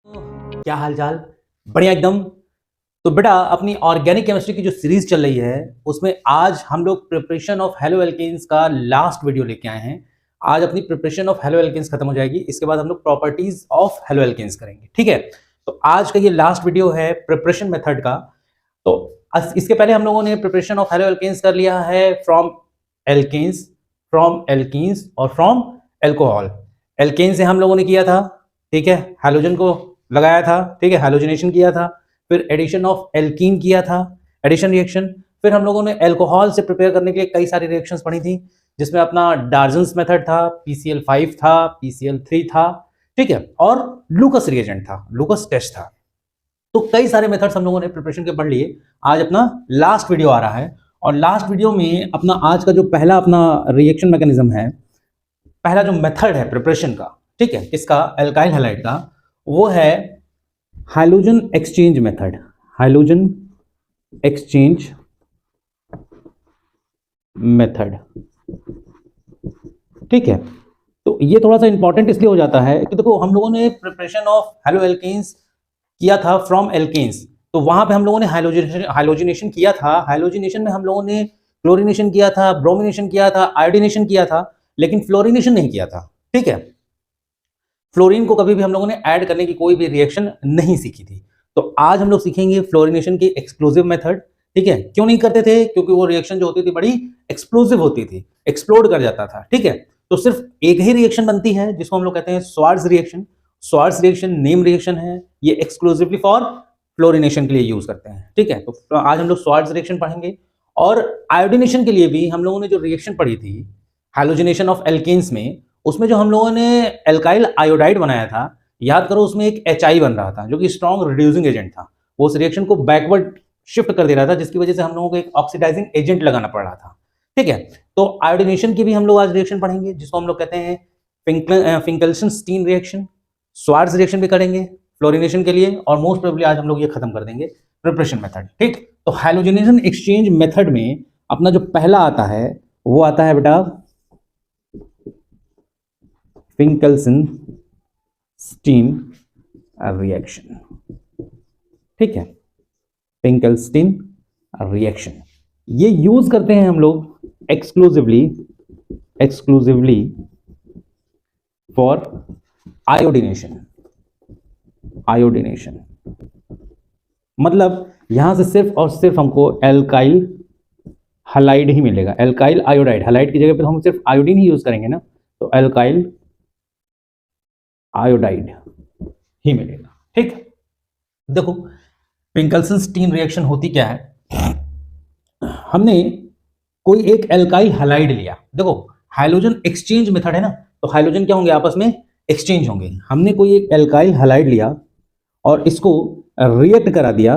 क्या हालचाल? बढ़िया एकदम। तो बेटा अपनी ऑर्गेनिक केमिस्ट्री की जो सीरीज चल रही है उसमें आज हम लोग प्रिपरेशन ऑफ हेलो एल्केन्स का लास्ट वीडियो लेके आए हैं। आज अपनी प्रिपरेशन ऑफ हेलो एल्केन्स खत्म हो जाएगी, इसके बाद हम लोग प्रॉपर्टीज ऑफ हेलो एल्केन्स करेंगे, ठीक है। तो आज का ये लास्ट वीडियो है प्रिपरेशन मेथड का। तो इसके पहले हम लोगों ने प्रिपरेशन ऑफ हेलो एल्केन्स कर लिया है फ्रॉम एल्केन्स, फ्रॉम एल्कीन्स और फ्रॉम एल्कोहल। एल्केन से हम लोगों ने किया था, ठीक है, हैलोजन को लगाया था, ठीक है, हैलोजिनेशन किया था, फिर एडिशन ऑफ एल्कीन किया था, एडिशन रिएक्शन। फिर हम लोगों ने अल्कोहल से प्रिपेयर करने के लिए कई सारी रिएक्शंस पढ़ी थी, जिसमें अपना डार्जन्स मेथड था, PCl5 था, PCl3 था, ठीक है, और लूकस रिएजेंट था, लूकस टेस्ट था। तो कई सारे मेथड्स हम लोगों ने प्रिपरेशन के पढ़ लिए। आज अपना लास्ट वीडियो आ रहा है और लास्ट वीडियो में अपना आज का जो पहला अपना रिएक्शन मैकेनिज्म है, पहला जो मेथड है प्रिपरेशन का, ठीक है, किसका, एल्काइल हैलाइड का, वो है halogen exchange method. Halogen exchange method, ठीक है। तो ये थोड़ा सा इंपॉर्टेंट इसलिए हो जाता है कि देखो हम लोगों ने प्रिपरेशन ऑफ हेलो एल्केन्स किया था फ्रॉम एल्केन्स, तो वहां पे हम लोगों ने हाइलोजिनेशन किया था। हाइलोजिनेशन में हम लोगों ने क्लोरीनेशन किया था, ब्रोमिनेशन किया था, आयोडीनेशन किया था, लेकिन फ्लोरिनेशन नहीं किया था, ठीक है। फ्लोरीन को कभी भी हम लोगों ने ऐड करने की कोई भी रिएक्शन नहीं सीखी थी। तो आज हम लोग सीखेंगे फ्लोरिनेशन की एक्सप्लोसिव मेथड, ठीक है। क्यों नहीं करते थे? क्योंकि वो रिएक्शन जो होती थी बड़ी एक्सप्लोसिव होती थी, एक्सप्लोड कर जाता था, ठीक है। तो सिर्फ एक ही रिएक्शन बनती है जिसको हम लोग कहते हैं Swarts reaction. Swarts reaction name reaction है, ये एक्सक्लूसिवली फॉर फ्लोरिनेशन के लिए यूज करते हैं, ठीक है। तो आज हम लोग स्वार्ट्ज रिएक्शन पढ़ेंगे और आयोडीनेशन के लिए भी हम लोगों ने जो रिएक्शन पढ़ी थी हाइलोजिनेशन ऑफ एल्केन्स में, उसमें जो हम लोगों ने एल्काइल आयोडाइड बनाया था, याद करो उसमें एक HI बन रहा था जो कि स्ट्रॉन्ग रिड्यूसिंग एजेंट था। वो उस रिएक्शन को बैकवर्ड शिफ्ट कर दे रहा था, जिसकी वजह से हम लोगों को एक ऑक्सीडाइजिंग एजेंट लगाना पड़ रहा था, ठीक है। तो आयोडीनेशन की भी हम लोग आज रिएक्शन पढ़ेंगे जिसको हम लोग कहते हैं फिंकल्सन-स्टीन रिएक्शन। स्वार्ट्ज रिएक्शन भी करेंगे फ्लोरिनेशन के लिए, और मोस्ट प्रोबेबली आज हम लोग ये खत्म कर देंगे प्रिपरेशन मेथड, ठीक। तो हाइलोजिनेशन एक्सचेंज मेथड में अपना जो पहला आता है वो आता है बेटा फिंकल्सन-स्टीन रिएक्शन, ठीक है, फिंकल्स्टीन रिएक्शन। ये यूज करते हैं हम लोग एक्सक्लूसिवली फॉर आयोडीनेशन। आयोडीनेशन मतलब यहां से सिर्फ और सिर्फ हमको एल्काइल हैलाइड ही मिलेगा। एल्काइल आयोडाइड, हैलाइड की जगह पे हम सिर्फ आयोडीन ही यूज करेंगे ना, तो एल्काइल आयोडाइड ही मिलेगा, ठीक। देखो फिंकल्सन-स्टीन रिएक्शन होती क्या है, हमने कोई एक एल्काइल हैलाइड लिया। देखो हाइलोजन एक्सचेंज मेथड है ना, तो हाइलोजन क्या होंगे, आपस में एक्सचेंज होंगे। हमने कोई एक एल्काइल हैलाइड लिया और इसको रिएक्ट करा दिया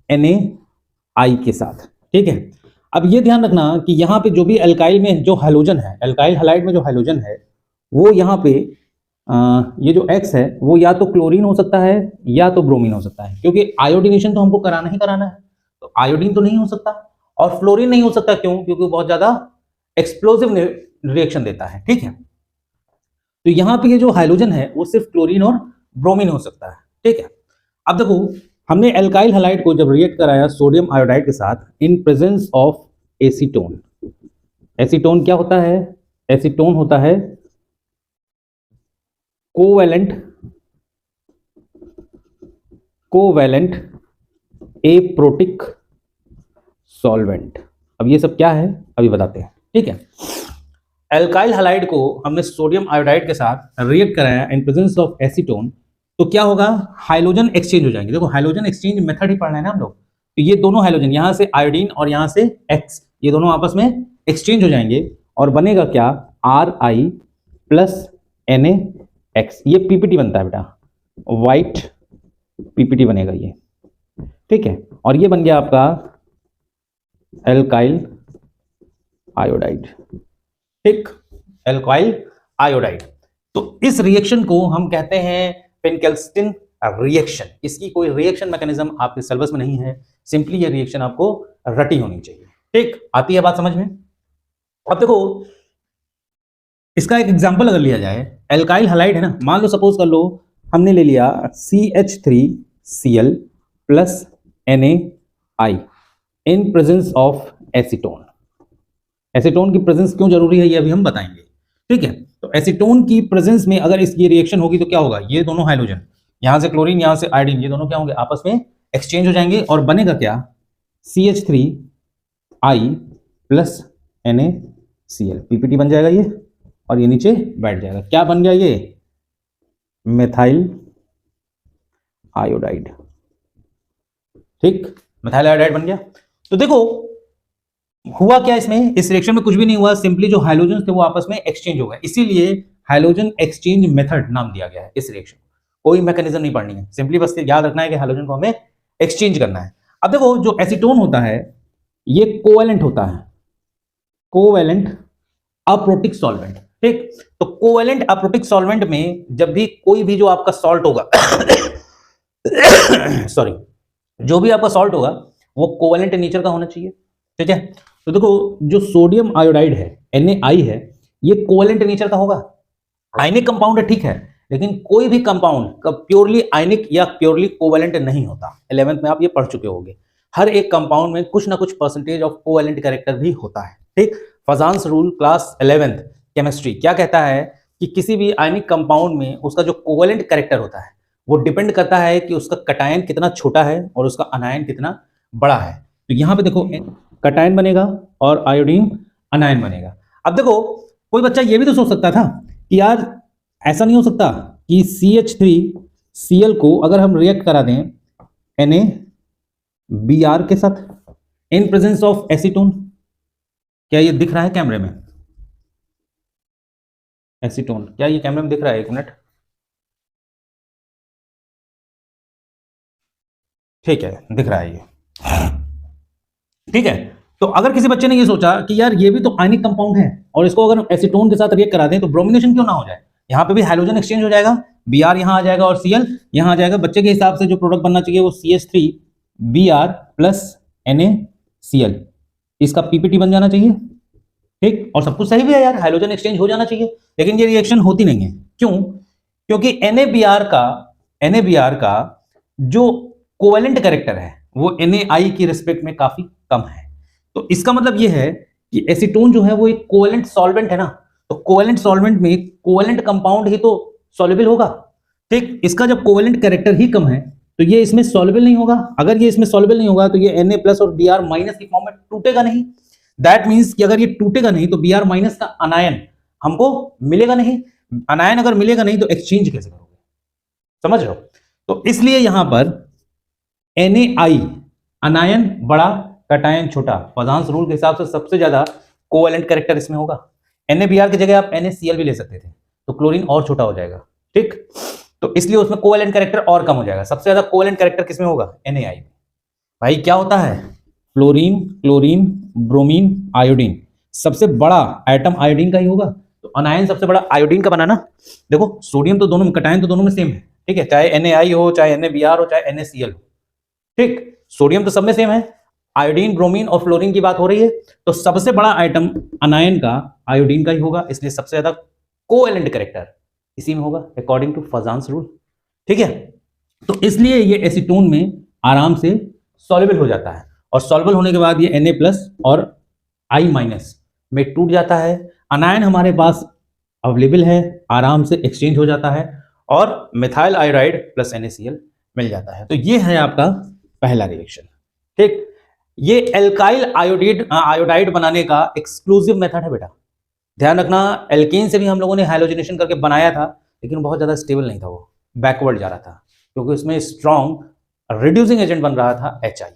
NaI के साथ, ठीक है। अब ये ध्यान रखना कि यहाँ पे जो भी एल्काइल में जो हाइलोजन है, एल्काइल हैलाइड में जो हाइलोजन है, वो यहाँ पे ये जो X है वो या तो क्लोरीन हो सकता है या तो ब्रोमीन हो सकता है, क्योंकि आयोडीनेशन तो हमको कराना ही कराना है। तो आयोडीन तो नहीं हो सकता और फ्लोरीन नहीं हो सकता, क्यों? क्योंकि बहुत ज्यादा एक्सप्लोसिव रिएक्शन देता है, ठीक है। तो यहाँ पे ये जो हाइलोजन है वो सिर्फ क्लोरीन और ब्रोमीन हो सकता है, ठीक है। अब देखो हमने एल्काइल हैलाइड को जब रिएक्ट कराया सोडियम आयोडाइड के साथ in presence of acetone. Acetone क्या होता है? एसीटोन होता है कोवैलेंट एप्रोटिक सॉल्वेंट। अब ये सब क्या है अभी बताते हैं, ठीक है। एल्काइल हैलाइड को हमने सोडियम आयोडाइड के साथ रिएक्ट कराया इन प्रेजेंस ऑफ एसीटोन, तो क्या होगा, हाइलोजन एक्सचेंज हो जाएंगे। देखो हाइलोजन एक्सचेंज मेथड ही पढ़ना है ना हम लोग, तो ये दोनों हाइलोजन यहां से आयोडीन और यहां से X, ये दोनों आपस में एक्सचेंज हो जाएंगे और बनेगा क्या, Ri प्लस NaX। ये PPT बनता है बेटा, व्हाइट PPT बनेगा ये, ठीक है। और ये बन गया आपका एल्काइल आयोडाइड, ठीक, एल्काइल आयोडाइड। तो इस रिएक्शन को हम कहते हैं फिंकल्स्टीन रिएक्शन। इसकी कोई रिएक्शन मैकेनिज्म आपके सिलेबस में नहीं है, सिंपली ये रिएक्शन आपको रटी होनी चाहिए, ठीक। आती है बात समझ में? अब देखो इसका एक एग्जांपल अगर लिया जाए, एल्काइल हैलाइड है ना, मान लो सपोज कर लो हमने ले लिया CH3Cl plus NaI in presence of acetone. Acetone की प्रेजेंस क्यों जरूरी है ये अभी हम बताएंगे, ठीक है। तो एसीटोन की प्रेजेंस में अगर इसकी रिएक्शन होगी तो क्या होगा, ये दोनों हाइड्रोजन, यहां से क्लोरीन यहां से आयोडीन, ये दोनों क्या होंगे, आपस में एक्सचेंज हो जाएंगे और बनेगा क्या, CH3I प्लस NaCl, पीपीटी बन जाएगा ये, और ये नीचे बैठ जाएगा। क्या बन गया ये, मेथाइल आयोडाइड, ठीक, मेथाइल आयोडाइड बन गया। तो देखो हुआ क्या इसमें, इस रिएक्शन में कुछ भी नहीं हुआ, सिंपली जो हाइड्रोजन थे वो आपस में एक्सचेंज हो गए, इसीलिए हाइड्रोजन एक्सचेंज मेथड नाम दिया गया है इस रिएक्शन। कोई मैकेनिज्म नहीं पढ़नी है, सिंपली बस याद रखना है कि हाइड्रोजन को हमें एक्सचेंज करना है। अब देखो जो एसीटोन होता है ये कोवैलेंट होता है, कोवैलेंट अप्रोटिक सॉल्वेंट, ठीक। तो कोवैलेंट अप्रोटिक सॉल्वेंट में जब भी कोई भी जो आपका सॉल्ट होगा सॉरी, जो भी आपका सॉल्ट होगा वो कोवैलेंट नेचर का होना चाहिए, ठीक है। तो देखो जो सोडियम आयोडाइड है NaI है, ये कोवैलेंट नेचर का होगा, आयनिक कंपाउंड है, ठीक है, लेकिन कोई भी कंपाउंड का प्योरली आयनिक या प्योरली कोवैलेंट नहीं होता। 11th में आप ये पढ़ चुके होंगे, हर एक कंपाउंड में कुछ ना कुछ परसेंटेज ऑफ कोवैलेंट कैरेक्टर भी होता है, ठीक। फजान्स रूल क्लास 11th केमिस्ट्री क्या कहता है कि किसी भी आयनिक कंपाउंड में उसका जो कोवैलेंट कैरेक्टर होता है वो डिपेंड करता है कि उसका कटायन कितना छोटा है और उसका अनायन कितना बड़ा है। तो यहाँ पे देखो कटायन बनेगा और आयोडीन अनायन बनेगा। अब देखो कोई बच्चा ये भी तो सोच सकता था कि यार ऐसा नहीं हो सकता कि CH3Cl को अगर हम रिएक्ट करा दें NaBr के साथ इन प्रेजेंस ऑफ एसीटोन, क्या ये दिख रहा है कैमरे में, एसीटोन क्या ये कैमरे में दिख रहा है, एक मिनट, ठीक है दिख रहा है ये, ठीक है। तो अगर किसी बच्चे ने ये सोचा कि यार ये भी तो आयनिक कंपाउंड है और इसको अगर एसीटोन के साथ रिएक्ट करा दें तो ब्रोमिनेशन क्यों ना हो जाए, यहाँ पे भी हाइड्रोजन एक्सचेंज हो जाएगा, Br यहाँ आ जाएगा और Cl यहाँ आ जाएगा, बच्चे के हिसाब से जो प्रोडक्ट बनना चाहिए वो CH3Br प्लस NaCl, इसका पीपीटी बन जाना चाहिए, ठीक। और सब कुछ सही भी है यार, हाइड्रोजन एक्सचेंज हो जाना चाहिए, लेकिन ये रिएक्शन होती नहीं है, क्यों, क्योंकि NaBr का जो कोवैलेंट कैरेक्टर है वो NaI की रिस्पेक्ट में काफी कम है। तो इसका मतलब ये है कि एसीटोन जो है वो एक कोवैलेंट सॉल्वेंट है ना, तो कोवैलेंट सॉल्वेंट में कोवैलेंट कंपाउंड ही तो सॉल्युबल होगा, ठीक। इसका जब कोवैलेंट कैरेक्टर ही कम है तो ये इसमें सॉल्युबल नहीं होगा, अगर ये इसमें सॉल्युबल नहीं होगा तो ये Na प्लस और Br माइनस की फॉर्म में टूटेगा नहीं। दैट मीन्स कि अगर ये टूटेगा नहीं तो Br माइनस का अनायन हमको मिलेगा नहीं, अनायन अगर मिलेगा नहीं तो एक्सचेंज कैसे करोगे, समझ रहे हो। तो इसलिए यहां पर NaI अनायन बड़ा कटायन छोटा, फजान्स रूल के हिसाब से सबसे ज्यादा कोवैलेंट कैरेक्टर इसमें होगा। NaBr की जगह आप NaCl भी ले सकते थे तो क्लोरीन और छोटा हो जाएगा, ठीक। तो इसलिए उसमें कोवैलेंट कैरेक्टर और कम हो जाएगा, सबसे ज्यादा कोवैलेंट कैरेक्टर किसमें होगा, NaI। भाई क्या होता है, फ्लोरीन क्लोरीन ब्रोमीन आयोडीन, सबसे बड़ा एटम आयोडीन का ही होगा, तो अनायन सबसे बड़ा आयोडीन का बनाना। देखो सोडियम तो दोनों में, कटायन तो दोनों में सेम है, ठीक है, चाहे NaI हो चाहे NaBr हो चाहे NaCl हो, ठीक, सोडियम तो सब में सेम है। आयोडीन ब्रोमीन और फ्लोरीन की बात हो रही है तो सबसे बड़ा आइटम अनायन का आयोडीन का ही होगा, इसलिए सबसे ज्यादा कोवैलेंट कैरेक्टर इसी में होगा अकॉर्डिंग टू फजान्स रूल, ठीक है। तो इसलिए ये एसीटोन में आराम से सॉल्युबल हो जाता है और सॉल्युबल होने के बाद ये Na प्लस और I माइनस में टूट जाता है, अनायन हमारे पास अवेलेबल है, आराम से एक्सचेंज हो जाता है और मिथाइल आयोडाइड प्लस NaCl मिल जाता है। तो ये है आपका पहला रिएक्शन, ठीक। ये एल्काइल आयोडाइड बनाने का एक्सक्लूसिव मेथड है बेटा, ध्यान रखना। एल्केन से भी हम लोगों ने हाइलोजिनेशन करके बनाया था लेकिन बहुत ज्यादा स्टेबल नहीं था, वो बैकवर्ड जा रहा था क्योंकि उसमें स्ट्रॉन्ग रिड्यूसिंग एजेंट बन रहा था HI,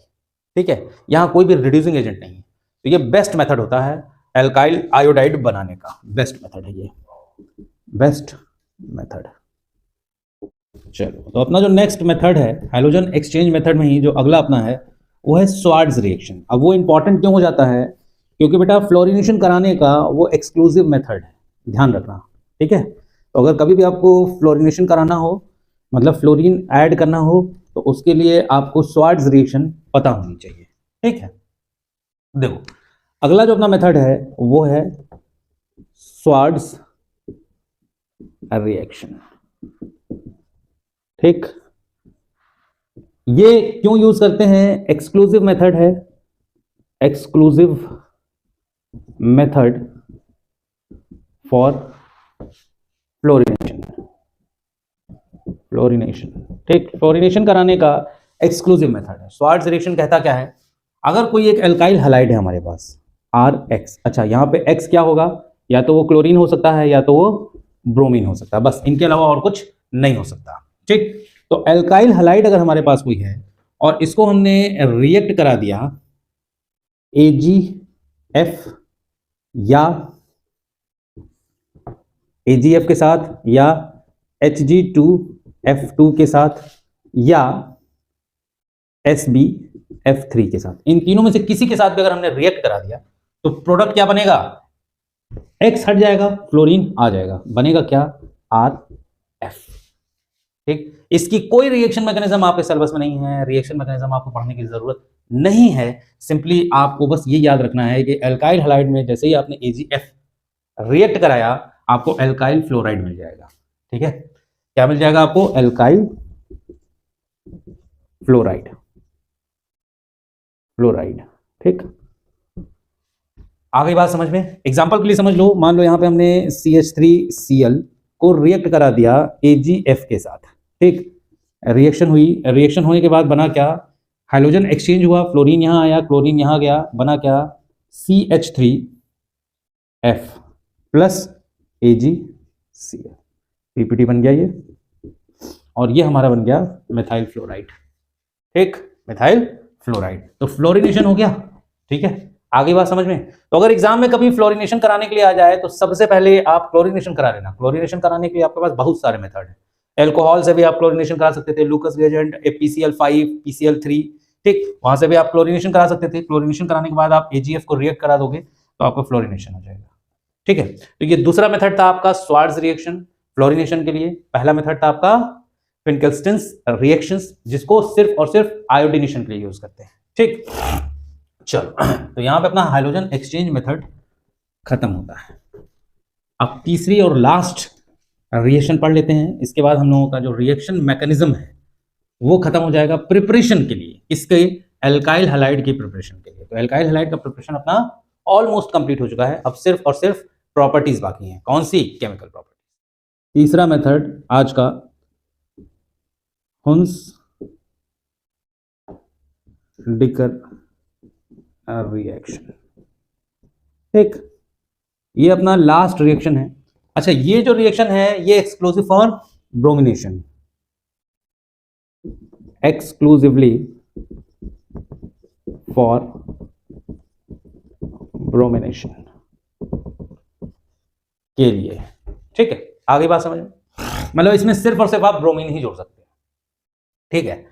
ठीक है। यहाँ कोई भी रिड्यूसिंग एजेंट नहीं है, तो ये बेस्ट मेथड होता है एल्काइल आयोडाइड बनाने का, बेस्ट मेथड है ये, बेस्ट मेथड। चलो तो अपना जो नेक्स्ट मेथड है हाइड्रोजन एक्सचेंज मेथड में ही जो अगला अपना है वो है स्वार्ट्ज रिएक्शन। अब वो इंपॉर्टेंट क्यों हो जाता है, क्योंकि बेटा फ्लोरिनेशन कराने का वो एक्सक्लूसिव मेथड है, ध्यान रखना, ठीक है। तो अगर कभी भी आपको फ्लोरिनेशन कराना हो, मतलब फ्लोरीन ऐड करना हो, तो उसके लिए आपको स्वार्ट्ज रिएक्शन पता होनी चाहिए, ठीक है। देखो अगला जो अपना मेथड है वो है स्वार्ट्ज रिएक्शन। ठीक, ये क्यों यूज करते हैं? एक्सक्लूसिव मेथड है, exclusive method for fluorination, fluorination. ठीक, फ्लोरिनेशन कराने का एक्सक्लूसिव मेथड है। श्वार्ट्ज रिएक्शन कहता क्या है? अगर कोई एक एल्काइल हैलाइड है हमारे पास RX, अच्छा यहाँ पे X क्या होगा? या तो वो क्लोरीन हो सकता है या तो वो ब्रोमीन हो सकता है, बस इनके अलावा और कुछ नहीं हो सकता। ठीक, तो एल्काइल हैलाइड अगर हमारे पास कोई है और इसको हमने रिएक्ट करा दिया AgF या AgF के साथ या Hg2F2 के साथ या SbF3 के साथ, इन तीनों में से किसी के साथ भी अगर हमने रिएक्ट करा दिया तो प्रोडक्ट क्या बनेगा? X हट जाएगा, फ्लोरीन आ जाएगा, बनेगा क्या? RF। ठीक, इसकी कोई रिएक्शन मैकेनिज्म आपके सिलेबस में नहीं है, रिएक्शन मैकेनिज्म आपको पढ़ने की जरूरत नहीं है। सिंपली आपको बस ये याद रखना है कि एल्काइल हैलाइड में जैसे ही आपने AgF रिएक्ट कराया आपको एल्काइल फ्लोराइड मिल जाएगा। ठीक है, क्या मिल जाएगा आपको? Alkyl fluoride, fluoride. ठीक, आ गई बात समझ में? एग्जांपल के लिए समझ लो, मान लो यहां पे हमने CH3Cl को रिएक्ट करा दिया AgF के साथ। ठीक, रिएक्शन हुई, रिएक्शन होने के बाद बना क्या? हाइड्रोजन एक्सचेंज हुआ, फ्लोरीन यहां आया, क्लोरीन यहां गया, बना क्या? CH3F प्लस AgCl, पीपीटी बन गया ये, और ये हमारा बन गया मेथाइल फ्लोराइड। ठीक, मेथाइल फ्लोराइड, तो फ्लोरिनेशन हो गया। ठीक है, आगे बात समझ में? तो अगर एग्जाम में कभी फ्लोरिनेशन कराने के लिए आ जाए तो सबसे पहले आप क्लोरिनेशन करा लेना। क्लोरिनेशन कराने के लिए आपके पास बहुत सारे मेथड है। एल्कोहल से भी आप क्लोरिनेशन करा सकते थे, लूकस रिएजेंट, PCl5, PCl3, ठीक, वहां से भी आप क्लोरिनेशन करा सकते थे। क्लोरिनेशन कराने के बाद आप AgF को रिएक्ट करा दोगे तो आपका फ्लोरिनेशन हो जाएगा। ठीक है, तो ये दूसरा मेथड था आपका श्वार्ट्ज रिएक्शन फ्लोरिनेशन के लिए। पहला मेथड था आपका फिनकेल्स्टन्स रिएक्शंस, जिसको सिर्फ और सिर्फ आयोडीनेशन के लिए यूज करते हैं। ठीक, चलो, तो यहां पे अपना हाइड्रोजन एक्सचेंज मेथड खत्म होता है। अब तीसरी और लास्ट रिएक्शन पढ़ लेते हैं, इसके बाद हम लोगों का जो रिएक्शन मैकेनिज्म है वो खत्म हो जाएगा प्रिपरेशन के लिए, इसके एल्काइल हैलाइड की प्रिपरेशन के लिए। तो एल्काइल हैलाइड का प्रिपरेशन अपना ऑलमोस्ट कंप्लीट हो चुका है, अब सिर्फ और सिर्फ प्रॉपर्टीज बाकी हैं। कौन सी? Chemical properties. तीसरा मेथड आज का हुन्स-डिकर रिएक्शन। ठीक, ये अपना लास्ट रिएक्शन है। अच्छा, ये जो रिएक्शन है ये exclusive for bromination, exclusively for bromination के लिए। ठीक है, आगे बात समझ में? मतलब इसमें सिर्फ और सिर्फ आप ब्रोमीन ही जोड़ सकते हैं। ठीक है,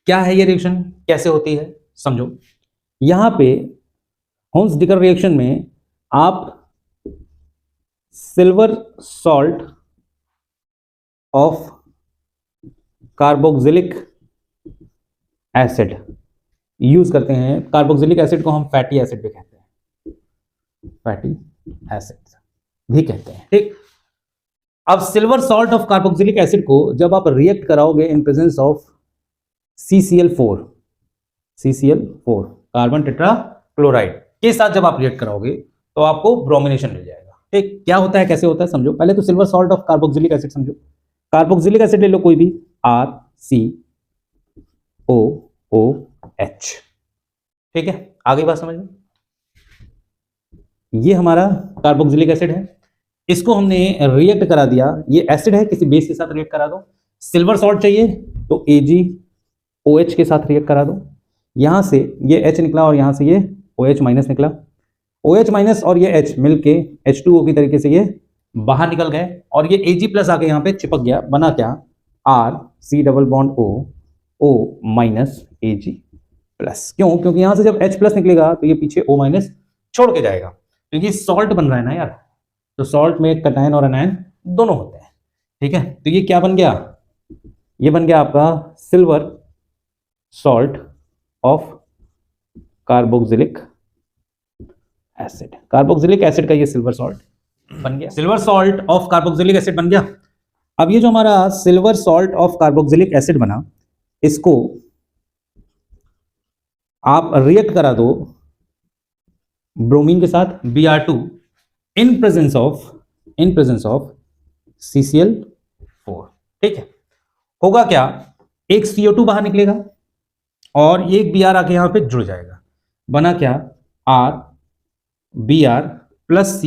क्या है ये रिएक्शन, कैसे होती है, समझो। यहां पे हुन्स-डिकर रिएक्शन में आप silver salt of carboxylic acid use करते हैं। कार्बोक्सिलिक एसिड को हम फैटी एसिड भी कहते हैं, फैटी एसिड भी कहते हैं। ठीक, अब silver salt of carboxylic acid को जब आप रिएक्ट कराओगे in presence of CCl4, CCl4 carbon tetra chloride के साथ जब आप रिएक्ट कराओगे तो आपको ब्रोमिनेशन मिल जाएगा। ठीक, क्या होता है, कैसे होता है, समझो। पहले तो silver salt of carboxylic acid समझो। कार्बोक्सिलिक एसिड ले लो कोई भी, RCOOH। ठीक है, आगे बात समझ में? ये हमारा कार्बोक्सिलिक एसिड है, इसको हमने रिएक्ट करा दिया, ये एसिड है, किसी बेस के साथ रिएक्ट करा दो। सिल्वर सॉल्ट चाहिए तो AgOH के साथ रिएक्ट करा दो। यहां से ये H निकला और यहां से ये OH माइनस निकला, OH माइनस और ये H मिलके H2O की तरीके से ये बाहर निकल गए और ये Ag प्लस आके यहाँ पे चिपक गया, बना क्या? RC double bond O minus Ag plus. क्यों? क्योंकि यहां से जब H प्लस निकलेगा तो ये पीछे O माइनस छोड़ के जाएगा, क्योंकि सॉल्ट बन रहा है ना यार, तो सॉल्ट में कैटायन और एनायन दोनों होते हैं। ठीक है, तो ये क्या बन गया? ये बन गया आपका silver salt of carboxylic acid. Carboxylic acid का ये सिल्वर सॉल्ट बन गया, silver salt of carboxylic acid बन गया। अब ये जो हमारा silver salt of carboxylic acid बना, इसको आप रिएक्ट करा दो ब्रोमीन के साथ Br2 in presence of CCl4। ठीक है, होगा क्या, एक CO2 बाहर निकलेगा और एक Br आके यहां पे जुड़ जाएगा, बना क्या, R Br प्लस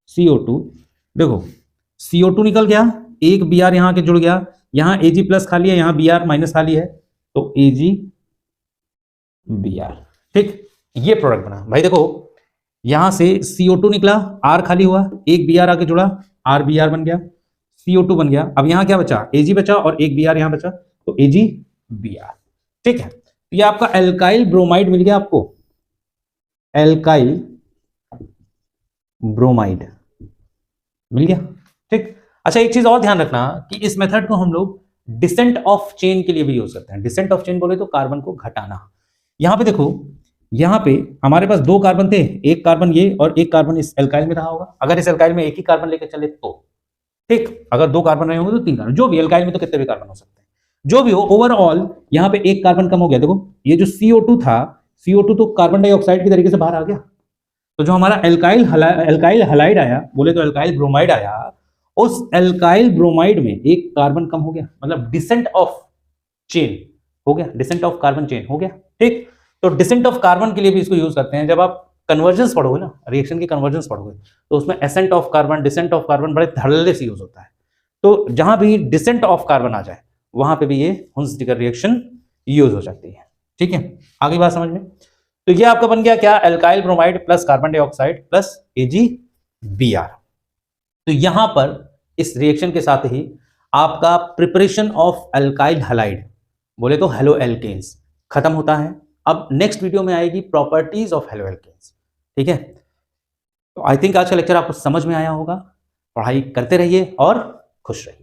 CO2 देखो CO2 निकल गया, एक Br यहां के जुड़ गया, यहां Ag प्लस खाली है, यहां Br माइनस खाली है, तो Ag Br। ठीक, ये प्रोडक्ट बना भाई। देखो यहां से CO2 निकला, R खाली हुआ, एक Br आके जुड़ा, R Br बन गया, CO2 बन गया। अब यहां क्या बचा, Ag बचा और एक Br यहां बचा, तो Ag Br। ठीक है, ये आपका एल्काइल ब्रोमाइड मिल गया आपको, एल्काइल ब्रोमाइड मिल गया। ठीक, अच्छा एक चीज और ध्यान रखना कि इस मेथड को हम लोग डिसेंट ऑफ चेन के लिए भी यूज करते हैं। डिसेंट ऑफ चेन बोले तो कार्बन को घटाना। यहां पे देखो, यहां पे हमारे पास दो कार्बन थे, एक कार्बन ये और एक कार्बन इस एल्काइल में रहा होगा। अगर इस एल्काइल में एक ही कार्बन लेकर चले तो ठीक, अगर दो कार्बन रहे होंगे तो तीन कार्बन, जो भी एल्काइल में तो कितने भी कार्बन हो सकते हैं, जो भी हो, ओवरऑल यहां पे एक कार्बन कम हो गया। देखो ये जो CO2 था, CO2 तो कार्बन डाइऑक्साइड की तरीके से बाहर आ गया, तो जो हमारा एल्काइल हलाइड आया, बोले तो एल्काइल ब्रोमाइड आया, उस एल्काइल ब्रोमाइड में एक कार्बन कम हो गया, मतलब डिसेंट ऑफ चेन हो गया, डिसेंट ऑफ कार्बन चेन हो गया। ठीक, तो डिसेंट ऑफ कार्बन के लिए भी इसको यूज करते हैं। जब आप कन्वर्जेंस पढ़ोगे ना, रिएक्शन की कन्वर्जेंस पढ़ोगे, तो उसमें ascent of carbon, descent of carbon बड़े धड़ल्ले से यूज होता है। तो जहां भी डिसेंट ऑफ कार्बन आ जाए वहां पे भी ये हुंस-डिगर रिएक्शन यूज हो सकती है। ठीक है, आगे बात समझ में। तो ये आपका बन गया क्या, alkyl bromide plus carbon dioxide plus AgBr। तो यहां पर इस रिएक्शन के साथ ही आपका प्रिपरेशन ऑफ एल्काइल हैलाइड, बोले तो हेलो एल्केन्स, खत्म होता है। अब नेक्स्ट वीडियो में आएगी प्रॉपर्टीज ऑफ हेलो एल्केन्स। ठीक है, तो आई थिंक आज का लेक्चर आपको समझ में आया होगा। पढ़ाई करते रहिए और खुश रहिए।